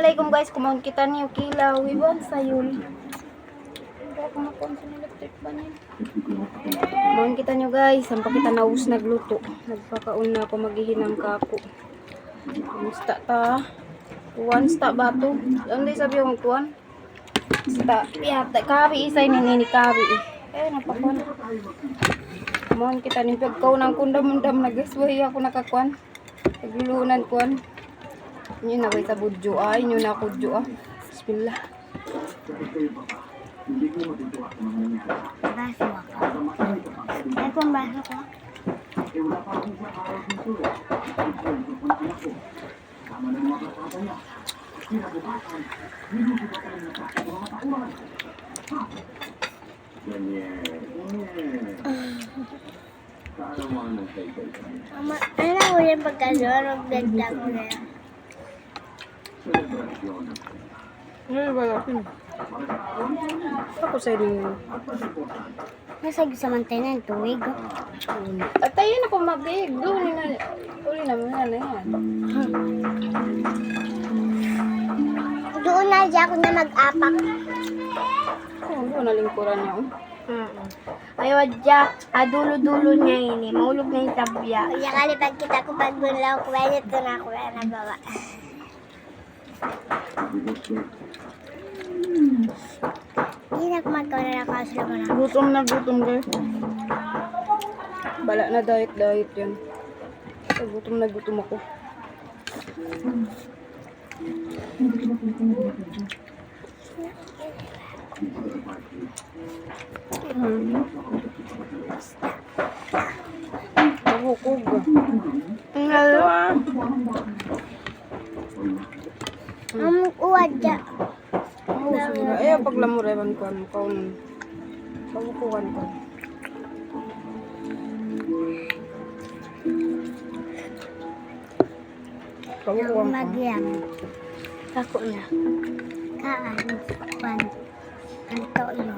Assalamualaikum guys, kumain kita niyo kilaw. Iwan sayul. Hindi ako makuha sa electric pan yun. Kumain kita niyo guys, sampa kita naus nagluto. Nagpakaon na ako maghihinang kako. Kumusta ta? Tuwan sta ba to? Ano sabi yung tuwan? Sta, piyata. Kabi isay ni kabi. Napakon. Kumain kita niyo. Pagkaw ng kundam-undam na guys. Wahi ako nakakuan. Naglulunan kuan. Yun na sa budyo ay, yun na kudyo Bismillah. Baso ako. Ay kung baso ko. Mama, ano ko yung pagkagawa ng ganda ko na yan? Ano ba natin? Ako sa inyo. Nasag sa mantayan ng tuwig. At tayo na kung mag-egg. Uli naman na yan. Doon na dyan ako na mag-apak. Doon na lingkuran niya. Ayaw dyan, dulo-dulo niya yun eh. Maulog na yung tabya. Kaya kalipag kita ko pag bunlaw ko, ito na ako na nagawa. Hindi na kumagawa na nakaslo ko na. Gutom guys. Bala na diet yan. Gutom ako. Nabukog. Uwad dyan. Ayaw paglamureban ko. Pabukuhan ko. Pabukuhan ko. Magyam. Kako na. Kaan. Pan. Anto yun.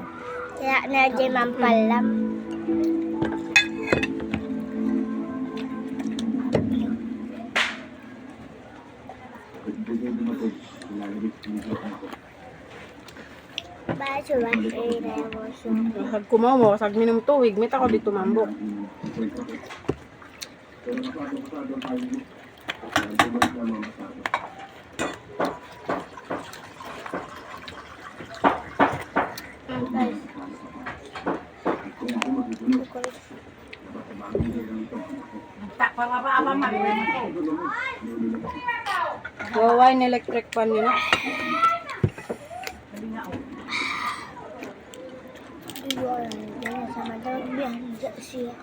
Kaya na dyan mampalam. Baso ba? Sag kumaw sag minum tuwig, mita ko dito mambok. Tak apa-apa mah. Gawain electric pan yun. Iyon. Yan sama daw biyan siya.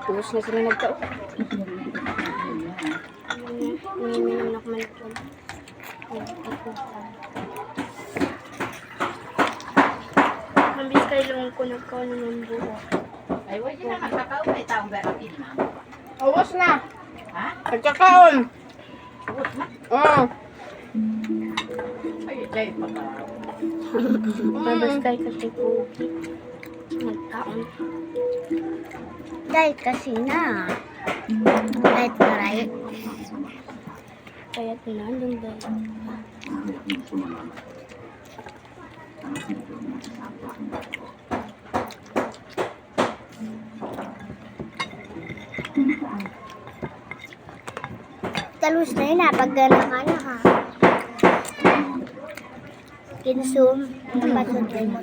Tulos na sila nagtao. Minum nak malikon. Mambis kayo lang ko nagkaon ng buo. Ay, wala na magkakao may taong berang ini ma'am. Awas na. Ha? Nagkakaon. Ubus na. Oo. Ay, jay pagka. Mambis kayo kasi po. Nagkaon. Dahil kasi na. Dahil maray. Kaya tinandong dahil. Talus na yun pag gano'n ka na ha. Kinsum. Napasod kayo mo.